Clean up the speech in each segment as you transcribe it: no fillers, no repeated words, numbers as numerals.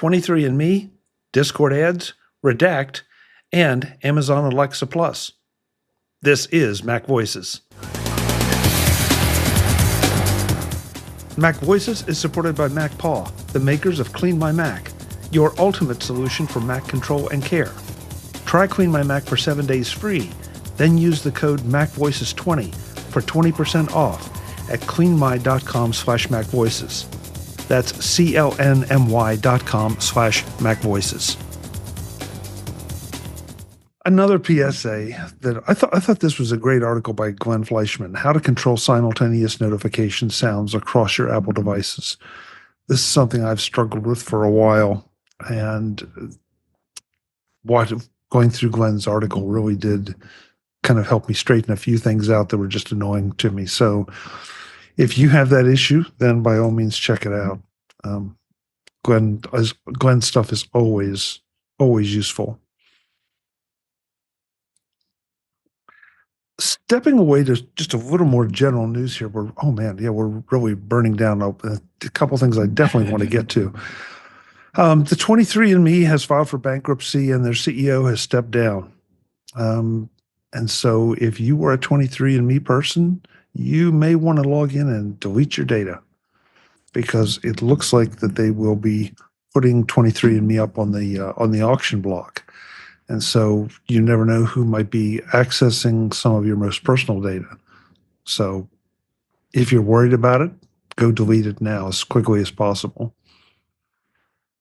23andMe, Discord ads, Redact, and Amazon Alexa Plus. This is MacVoices. MacVoices is supported by MacPaw, the makers of Clean My Mac, your ultimate solution for Mac control and care. Try Clean My Mac for 7 days free, then use the code MacVoices20 for 20% off at cleanmy.com/MacVoices. That's clnmy.com/MacVoices. Another PSA that I thought this was a great article by Glenn Fleischman, How to Control Simultaneous Notification Sounds Across Your Apple Devices. This is something I've struggled with for a while, and going through Glenn's article really did kind of help me straighten a few things out that were just annoying to me. So if you have that issue, then by all means check it out. Glenn's stuff is always useful. Stepping away to just a little more general news here, we're really burning down a couple things I definitely want to get to. The 23andMe has filed for bankruptcy and their CEO has stepped down. And so if you are a 23andMe person, you may want to log in and delete your data, because it looks like that they will be putting 23andMe up on the auction block. And so you never know who might be accessing some of your most personal data. So if you're worried about it, go delete it now as quickly as possible.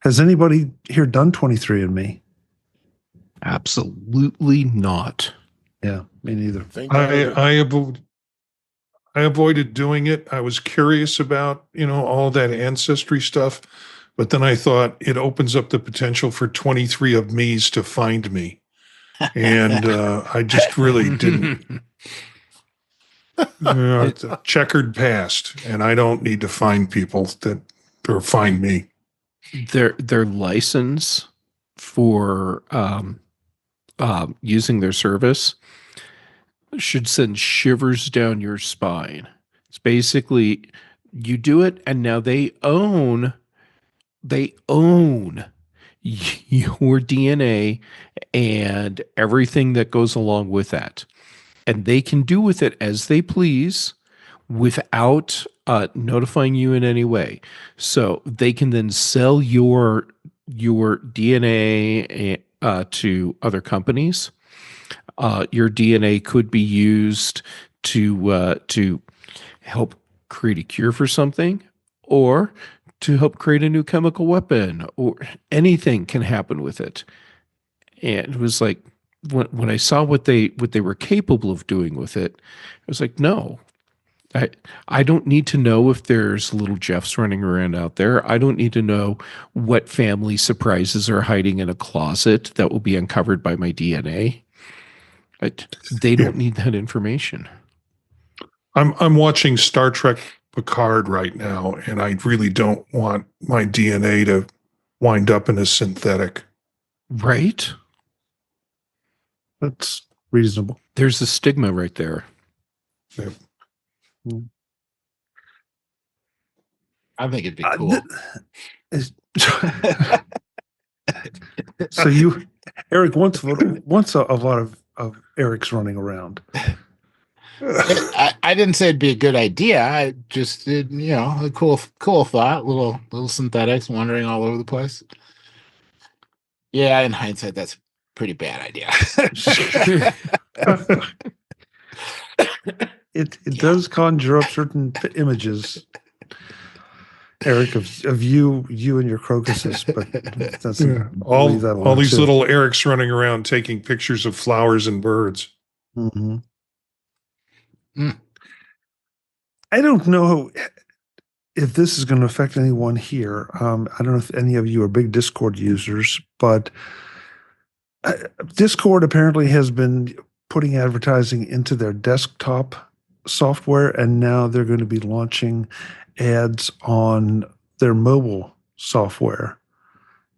Has anybody here done 23andMe? Absolutely not. Yeah, me neither. I avoided doing it. I was curious about, all that ancestry stuff, but then I thought it opens up the potential for 23 of me's to find me. And I just really didn't. It's a checkered past, and I don't need to find people or find me. Their license for using their service should send shivers down your spine. It's basically you do it, and now they own your DNA and everything that goes along with that. And they can do with it as they please without notifying you in any way. So they can then sell your DNA to other companies. Your DNA could be used to help create a cure for something, or to help create a new chemical weapon, or anything can happen with it. And it was like, when I saw what they were capable of doing with it, I was like, no, I don't need to know if there's little Jeffs running around out there. I don't need to know what family surprises are hiding in a closet that will be uncovered by my DNA. They don't need that information. I'm watching Star Trek Picard right now, and I really don't want my DNA to wind up in a synthetic. Right? That's reasonable. There's a stigma right there. Yeah. I think it'd be cool. So Eric, wants a lot of Eric's running around. I didn't say it'd be a good idea. I just did, a cool thought. Little synthetics wandering all over the place. Yeah, in hindsight, that's a pretty bad idea. It does conjure up certain images, Eric, of you and your crocuses, but that's all these little Erics running around taking pictures of flowers and birds. Mm-hmm. I don't know if this is going to affect anyone here. I don't know if any of you are big Discord users, but Discord apparently has been putting advertising into their desktop software, and now they're going to be launching ads on their mobile software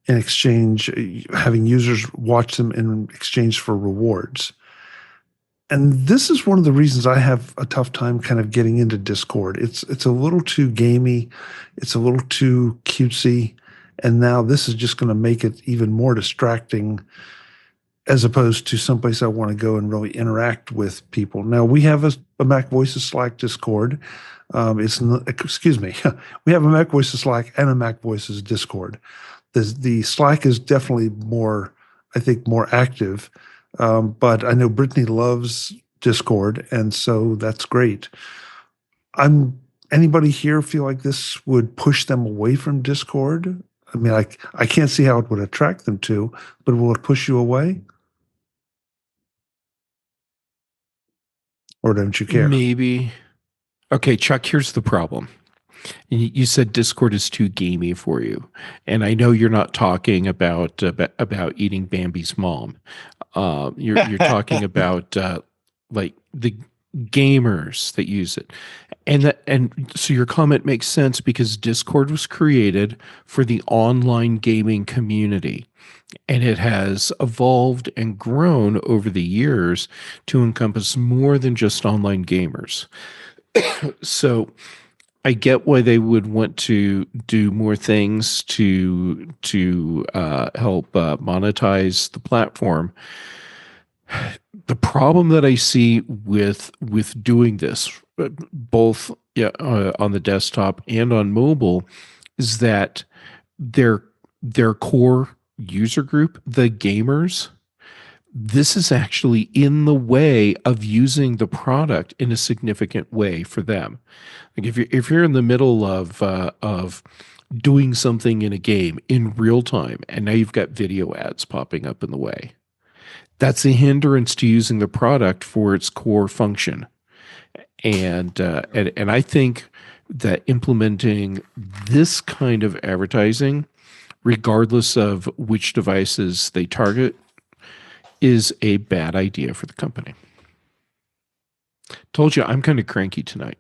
in exchange, having users watch them in exchange for rewards. And this is one of the reasons I have a tough time kind of getting into Discord. It's a little too gamey. It's a little too cutesy. And now this is just going to make it even more distracting as opposed to someplace I want to go and really interact with people. Now we have a MacVoices Slack Discord. Excuse me, we have a MacVoices Slack and a MacVoices Discord. The Slack is definitely more, I think, more active. But I know Brittany loves Discord, and so that's great. Anybody here feel like this would push them away from Discord? I mean, I can't see how it would attract them to, but will it push you away? Or don't you care? Maybe. Okay, Chuck, here's the problem. You said Discord is too gamey for you, and I know you're not talking about eating Bambi's mom. You're talking about like the gamers that use it, and so your comment makes sense because Discord was created for the online gaming community, and it has evolved and grown over the years to encompass more than just online gamers. So I get why they would want to do more things to help monetize the platform. The problem that I see with doing this, both on the desktop and on mobile, is that their core user group, the gamers, this is actually in the way of using the product in a significant way for them. Like if you're in the middle of doing something in a game in real time, and now you've got video ads popping up in the way, that's a hindrance to using the product for its core function. And I think that implementing this kind of advertising, regardless of which devices they target, is a bad idea for the company. Told you I'm kind of cranky tonight.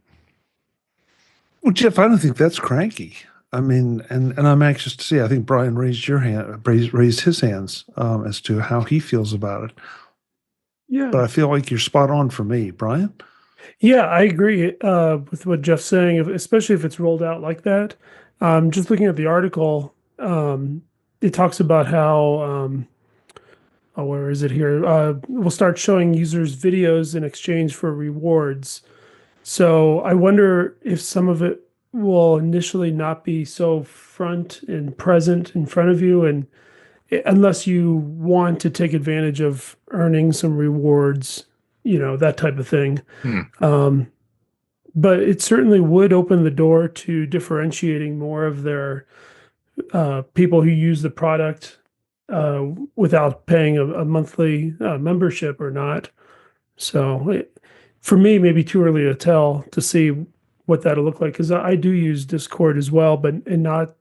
Well, Jeff, I don't think that's cranky. I mean, and I'm anxious to see. I think Brian raised his hands as to how he feels about it. Yeah. But I feel like you're spot on for me, Brian. Yeah, I agree with what Jeff's saying, especially if it's rolled out like that. Just looking at the article, it talks about how, where is it here? We'll start showing users videos in exchange for rewards. So I wonder if some of it will initially not be so front and present in front of you, and unless you want to take advantage of earning some rewards, that type of thing. But it certainly would open the door to differentiating more of their people who use the product without paying a monthly membership or not. So for me, maybe too early to tell to see what that'll look like, because I do use Discord as well, but not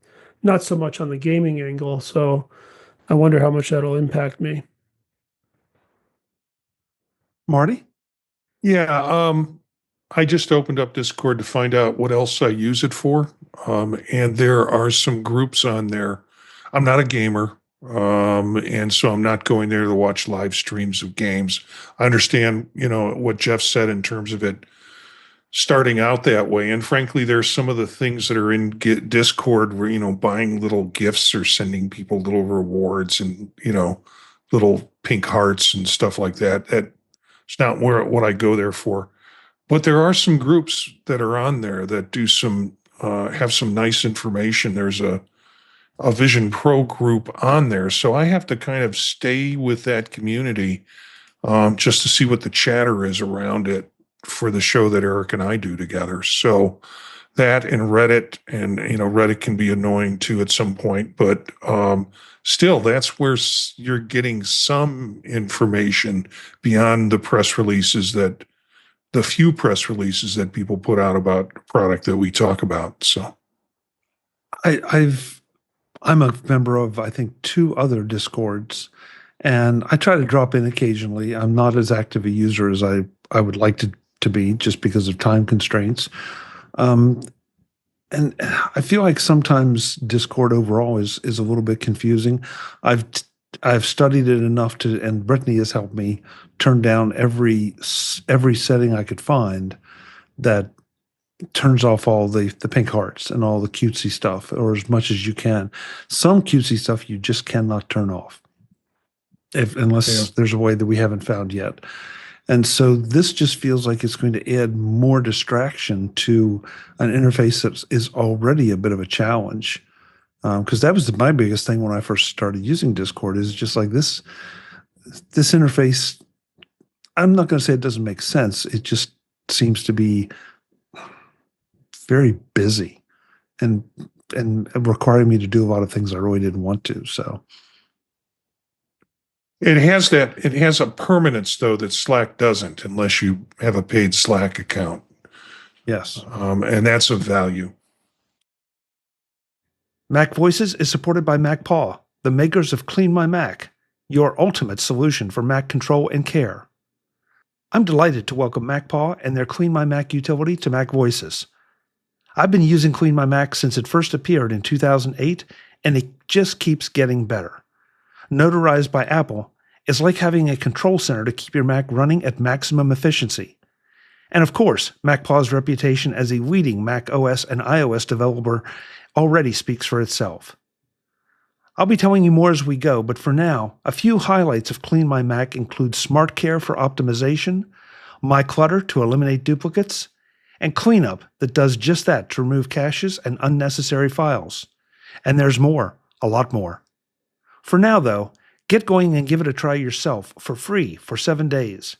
so much on the gaming angle. So I wonder how much that'll impact me. Marty? Yeah, I just opened up Discord to find out what else I use it for. And there are some groups on there. I'm not a gamer, and so I'm not going there to watch live streams of games. I understand, what Jeff said in terms of it starting out that way. And frankly, there's some of the things that are in Discord where, buying little gifts or sending people little rewards and, little pink hearts and stuff like that. It's not what I go there for. But there are some groups that are on there that do have some nice information. There's a Vision Pro group on there. So I have to kind of stay with that community just to see what the chatter is around it for the show that Eric and I do together. So that and Reddit, and Reddit can be annoying too at some point, but still, that's where you're getting some information beyond the few press releases that people put out about the product that we talk about. So I'm a member of, I think, 2 other Discords, and I try to drop in occasionally. I'm not as active a user as I would like to be, just because of time constraints. And I feel like sometimes Discord overall is a little bit confusing. I've studied it enough and Brittany has helped me turn down every setting I could find that turns off all the pink hearts and all the cutesy stuff, or as much as you can. Some cutesy stuff you just cannot turn off, unless there's a way that we haven't found yet. And so this just feels like it's going to add more distraction to an interface that is already a bit of a challenge. Because that was my biggest thing when I first started using Discord, is just like this interface. I'm not going to say it doesn't make sense. It just seems to be very busy and requiring me to do a lot of things I really didn't want to. So it has a permanence though that Slack doesn't, unless you have a paid Slack account. yes. And that's of value. MacVoices is supported by MacPaw, the makers of Clean My Mac, your ultimate solution for Mac control and care. I'm delighted to welcome MacPaw and their Clean My Mac utility to MacVoices. I've been using Clean My Mac since it first appeared in 2008, and it just keeps getting better. Notarized by Apple, it's like having a control center to keep your Mac running at maximum efficiency. And of course, MacPaw's reputation as a leading Mac OS and iOS developer already speaks for itself. I'll be telling you more as we go, but for now, a few highlights of Clean My Mac include Smart Care for optimization, My Clutter to eliminate duplicates, and Cleanup that does just that to remove caches and unnecessary files. And there's more, a lot more. For now, though, get going and give it a try yourself for free for 7 days.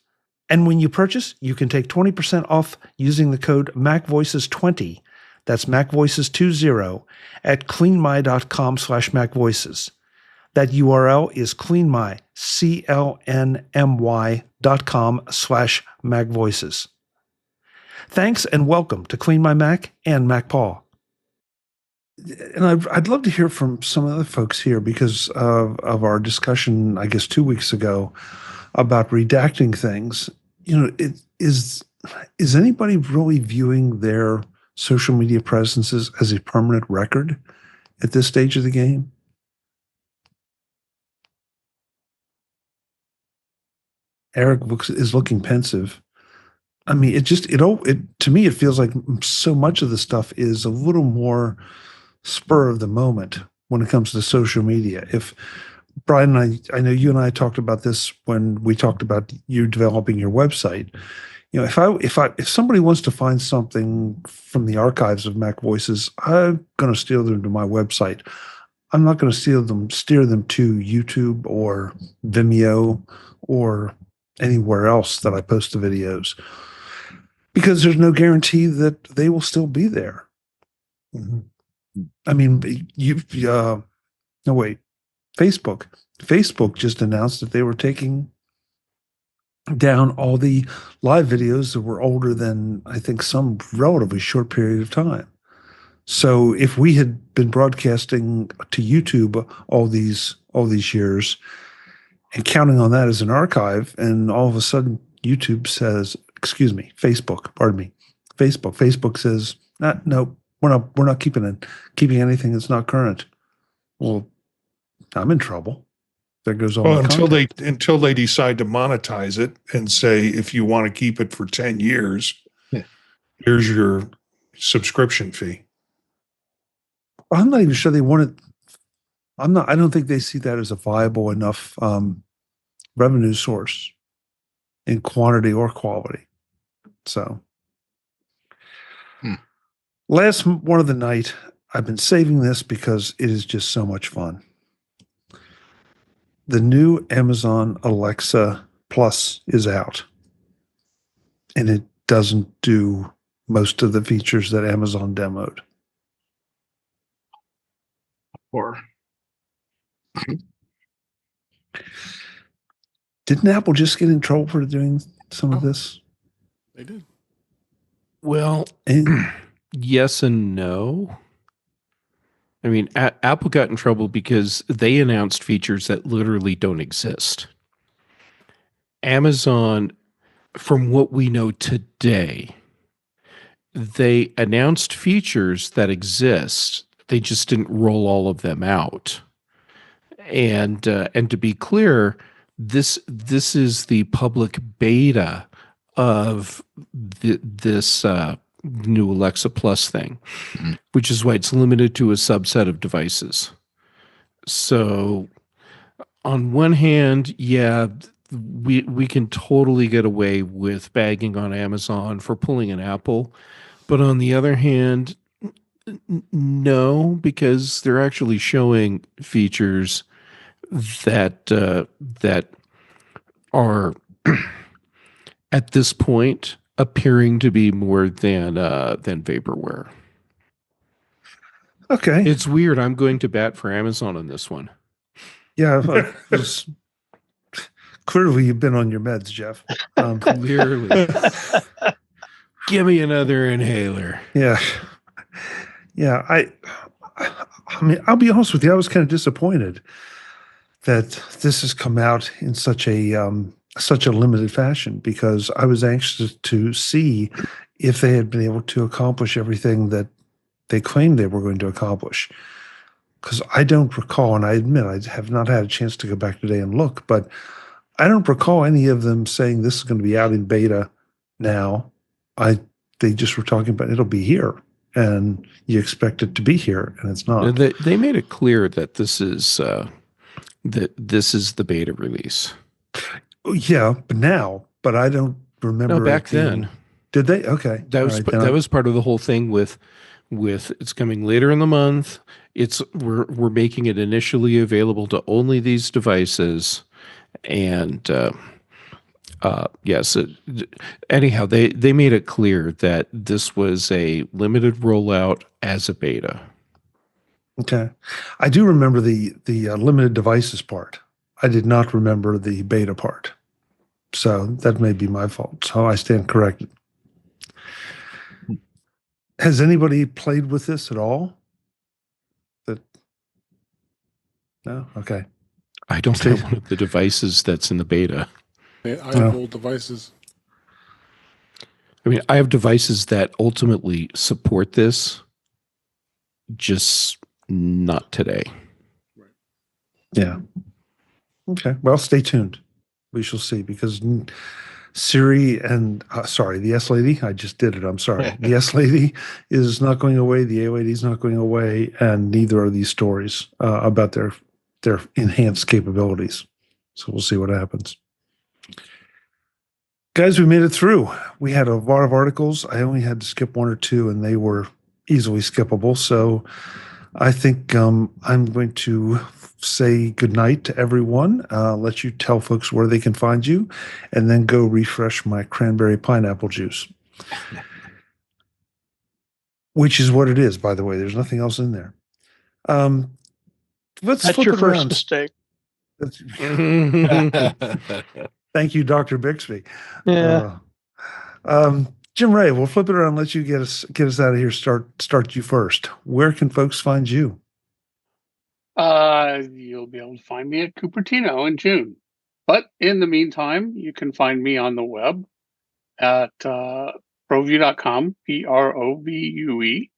And when you purchase, you can take 20% off using the code MacVoices20. That's MacVoices20 at cleanmy.com/MacVoices. That URL is cleanmy, CLNMY.com/MacVoices. Thanks and welcome to Clean My Mac and MacPaw. And I'd love to hear from some of the folks here because of our discussion, I guess, 2 weeks ago about redacting things. Is anybody really viewing their social media presences as a permanent record at this stage of the game? Eric is looking pensive. I mean, to me, it feels like so much of the stuff is a little more spur of the moment when it comes to social media. If Brian and I know you and I talked about this when we talked about you developing your website. If somebody wants to find something from the archives of MacVoices, I'm going to steer them to my website. I'm not going to steer them to YouTube or Vimeo or anywhere else that I post the videos, because there's no guarantee that they will still be there. Mm-hmm. I mean, no, wait. Facebook just announced that they were taking down all the live videos that were older than, I think, some relatively short period of time. So if we had been broadcasting to YouTube all these years and counting on that as an archive, and all of a sudden YouTube says, Facebook says, no, we're not keeping anything that's not current. Well, I'm in trouble. There goes all the content. Until they decide to monetize it and say, if you want to keep it for 10 years, here's your subscription fee. I'm not even sure they want it. I don't think they see that as a viable enough revenue source in quantity or quality. So last one of the night, I've been saving this because it is just so much fun. The new Amazon Alexa Plus is out, and it doesn't do most of the features that Amazon demoed. Didn't Apple just get in trouble for doing some of this? They did. Well, yes and no. I mean, Apple got in trouble because they announced features that literally don't exist. Amazon, from what we know today, they announced features that exist. They just didn't roll all of them out. And to be clear, this is the public beta of this new Alexa Plus thing, which is why it's limited to a subset of devices. So on one hand, yeah, we can totally get away with bagging on Amazon for pulling an Apple. But on the other hand, no, because they're actually showing features that that are at this point appearing to be more than vaporware. Okay. It's weird. I'm going to bat for Amazon on this one. Yeah. Clearly, you've been on your meds, Jeff. Clearly. Give me another inhaler. Yeah. Yeah. I mean, I'll be honest with you. I was kind of disappointed that this has come out in such a limited fashion, because I was anxious to see if they had been able to accomplish everything that they claimed they were going to accomplish. Because I don't recall, and I admit I have not had a chance to go back today and look, but I don't recall any of them saying this is going to be out in beta now. They just were talking about it'll be here, and you expect it to be here, and it's not. They made it clear that this is the beta release. Yeah, but I don't remember. No, back then. Did they? Okay, that was part of the whole thing with it's coming later in the month. We're making it initially available to only these devices, and yes. Anyhow, they made it clear that this was a limited rollout as a beta. Okay, I do remember the limited devices part. I did not remember the beta part, so that may be my fault. So I stand corrected. Has anybody played with this at all? No? Okay. I don't have one of the devices that's in the beta. I have old devices. I mean, I have devices that ultimately support this, just not today. Yeah. Okay. Well, stay tuned. We shall see, because Siri and the S Lady, I just did it. I'm sorry. The S Lady is not going away. The A Lady is not going away, and neither are these stories about their enhanced capabilities. So we'll see what happens. Guys, we made it through. We had a lot of articles. I only had to skip one or two, and they were easily skippable. So I think I'm going to say goodnight to everyone, let you tell folks where they can find you, and then go refresh my cranberry pineapple juice, which is what it is, by the way. There's nothing else in there. Let's That's flip your it first around. mistake. Thank you, Dr. Bixby. Yeah. Jim Ray, we'll flip it around and let you get us out of here. Start you first. Where can folks find you? You'll be able to find me at Cupertino in June. But in the meantime, you can find me on the web at provue.com, PROVUE,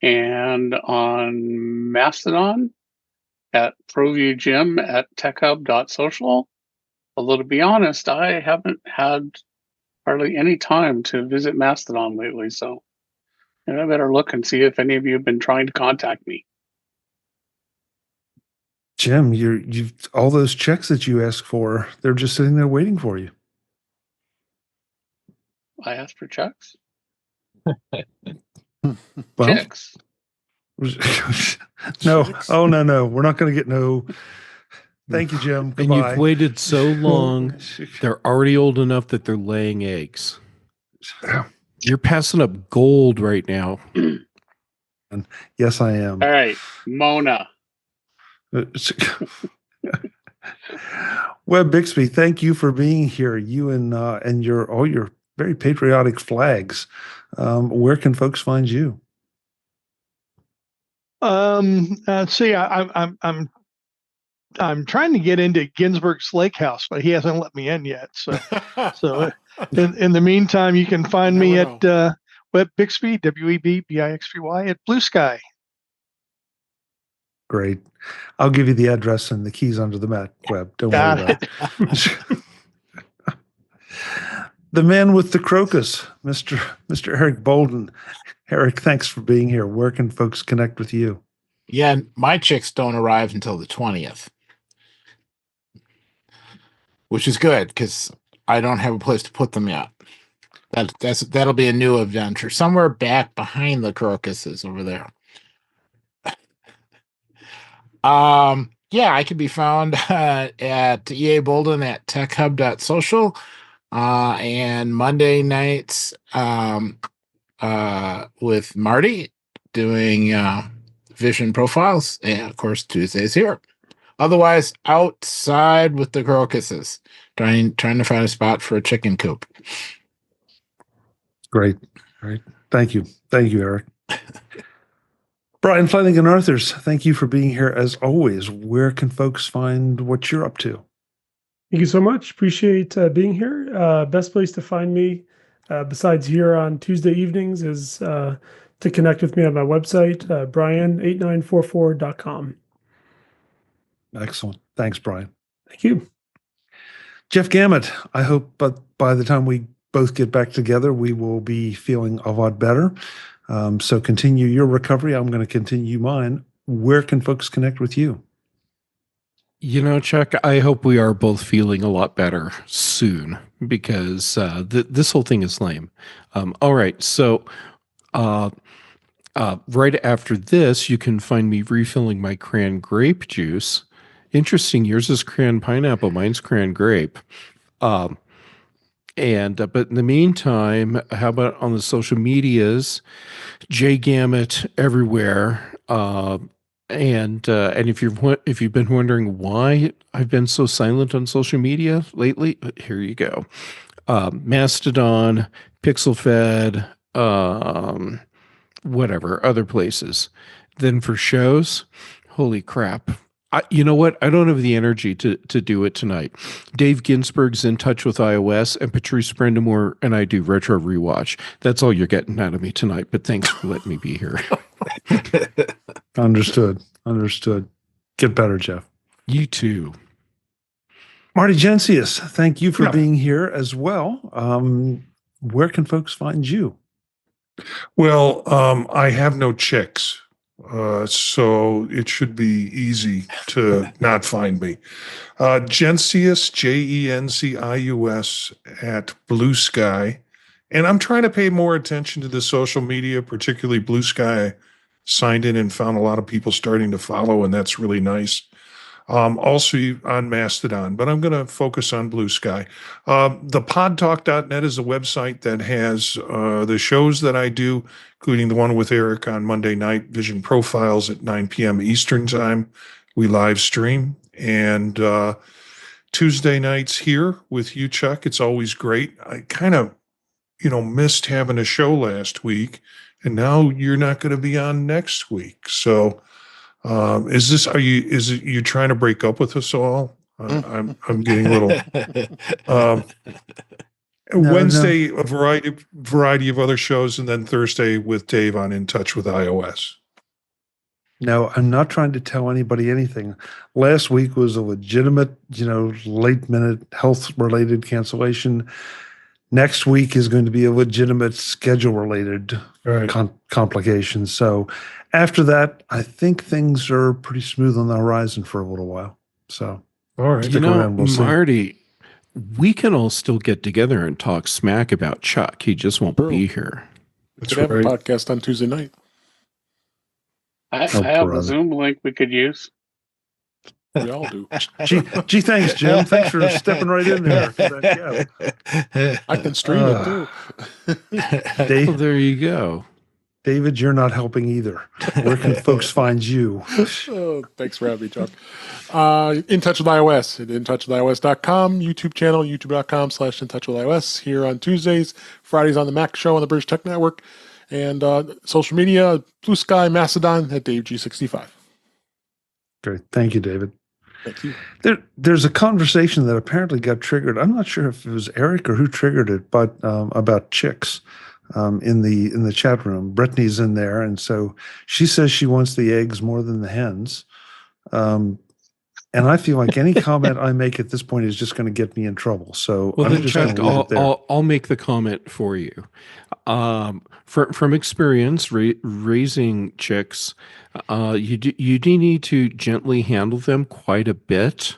and on Mastodon at ProvueJim at techhub.social. Although, to be honest, I haven't had hardly any time to visit Mastodon lately, so I better look and see if any of you have been trying to contact me. Jim, you've all those checks that you asked for, they're just sitting there waiting for you. I asked for checks. Well, Checks. no. Oh, no. We're not going to get no. Thank you, Jim. And Goodbye. you've waited so long, they're already old enough that they're laying eggs. You're passing up gold right now. Yes, I am. All right, Mona. Webb Bixby, thank you for being here. You and your very patriotic flags. Where can folks find you? Let's see. I'm trying to get into Ginsburg's Lake House, but he hasn't let me in yet. So in the meantime, you can find me at Webb Bixby, WEBBIXBY at Blue Sky. Great. I'll give you the address and the keys under the mat, Webb. Don't worry about it. the man with the crocus, Mr. Eric Bolden. Eric, thanks for being here. Where can folks connect with you? Yeah, my chicks don't arrive until the 20th, which is good because I don't have a place to put them yet. That'll be a new adventure. Somewhere back behind the crocuses over there. Yeah, I can be found at EA Bolden at techhub.social, and Monday nights with Marty doing vision profiles, and of course Tuesdays here. Otherwise, outside with the crocuses, trying to find a spot for a chicken coop. Great. Thank you, Eric. Brian Flanagan Arthurs, thank you for being here as always. Where can folks find what you're up to? Thank you so much. Appreciate being here. Best place to find me, besides here on Tuesday evenings, is to connect with me on my website, brian8944.com. Excellent. Thanks, Brian. Thank you. Jeff Gamet, I hope by the time we both get back together, we will be feeling a lot better. So continue your recovery. I'm going to continue mine. Where can folks connect with you? Chuck, I hope we are both feeling a lot better soon because this whole thing is lame. All right. So right after this, you can find me refilling my cran grape juice. Interesting. Yours is cran pineapple. Mine's cran grape. But in the meantime, how about on the social medias, J Gamut everywhere. And if you've been wondering why I've been so silent on social media lately, here you go. Mastodon, PixelFed, whatever, other places. Then for shows, holy crap. You know what? I don't have the energy to do it tonight. Dave Ginsburg's In Touch with iOS, and Patrice Brendamore and I do Retro Rewatch. That's all you're getting out of me tonight, but thanks for letting me be here. Understood. Get better, Jeff. You too. Marty Gensius, thank you for being here as well. Where can folks find you? Well, I have no chicks. So it should be easy to not find me. Gencius, Jencius at Blue Sky. And I'm trying to pay more attention to the social media, particularly Blue Sky. I signed in and found a lot of people starting to follow, and that's really nice. Also on Mastodon, but I'm going to focus on Blue Sky. Thepodtalk.net is a website that has the shows that I do, including the one with Eric on Monday night, Vision Profiles at 9 p.m. Eastern Time. We live stream. And Tuesday nights here with you, Chuck. It's always great. I kind of, missed having a show last week, and now you're not going to be on next week. So is it you trying to break up with us all? I'm getting a little Wednesday, a variety of other shows, and then Thursday with Dave on In Touch with iOS. No, I'm not trying to tell anybody anything. Last week was a legitimate, late minute health related cancellation. Next week is going to be a legitimate schedule related complication. So after that, I think things are pretty smooth on the horizon for a little while. So, all right. We'll Marty, we can all still get together and talk smack about Chuck. He just won't be here. We could have a podcast on Tuesday night. I have a Zoom link we could use. We all do. Gee, thanks, Jim. Thanks for stepping right in there. I can stream it too. Dave, well, there you go. David, you're not helping either. Where can folks find you? Thanks for having me, Chuck. In Touch with iOS at intouchwithios.com, YouTube channel, youtube.com/intouchwithios. Here on Tuesdays, Fridays on the Mac Show on the British Tech Network, and social media, Blue Sky, Mastodon at DaveG65. Great. Thank you, David. Thank you. There's a conversation that apparently got triggered. I'm not sure if it was Eric or who triggered it, but about chicks in the chat room. Brittany's in there, and so she says she wants the eggs more than the hens. And I feel like any comment I make at this point is just going to get me in trouble. So Well, I'm then, just going Chuck, to leave it there. I'll make the comment for you. From experience, raising chicks, you do need to gently handle them quite a bit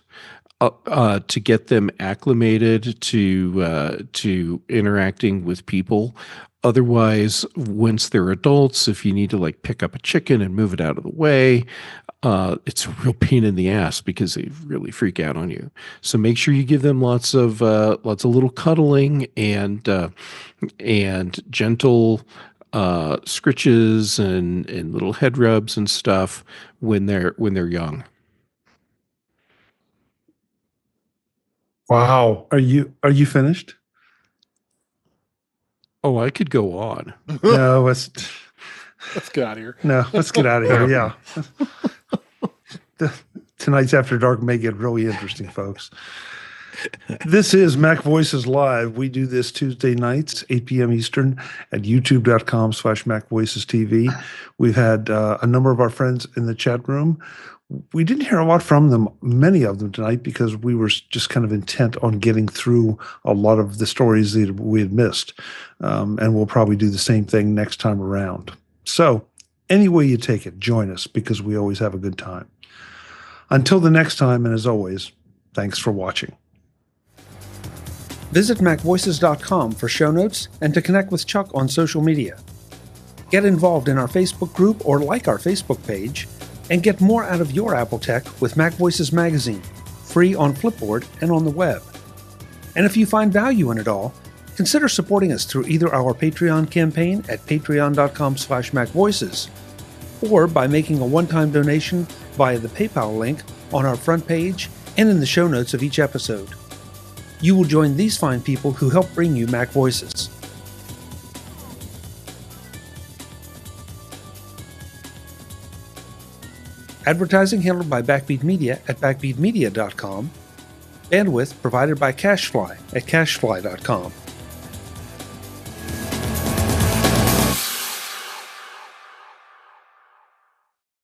to get them acclimated to interacting with people. Otherwise, once they're adults, if you need to like pick up a chicken and move it out of the way, it's a real pain in the ass because they really freak out on you. So make sure you give them lots of little cuddling and gentle scritches and little head rubs and stuff when they're young. Wow. Are you finished? Oh, I could go on. No, Let's get out of here. no, let's get out of here. Yeah. Tonight's After Dark may get really interesting, folks. This is Mac Voices Live. We do this Tuesday nights, 8 p.m. Eastern at youtube.com/MacVoicesTV. We've had a number of our friends in the chat room. We didn't hear a lot from them, many of them tonight, because we were just kind of intent on getting through a lot of the stories that we had missed. And we'll probably do the same thing next time around. So any way you take it, join us because we always have a good time. Until the next time, and as always, thanks for watching. Visit MacVoices.com for show notes and to connect with Chuck on social media. Get involved in our Facebook group or like our Facebook page, and get more out of your Apple tech with Mac Voices Magazine, free on Flipboard and on the web. And if you find value in it all, consider supporting us through either our Patreon campaign at patreon.com/MacVoices or by making a one-time donation via the PayPal link on our front page and in the show notes of each episode. You will join these fine people who help bring you Mac Voices. Advertising handled by Backbeat Media at backbeatmedia.com. Bandwidth provided by CashFly at cashfly.com.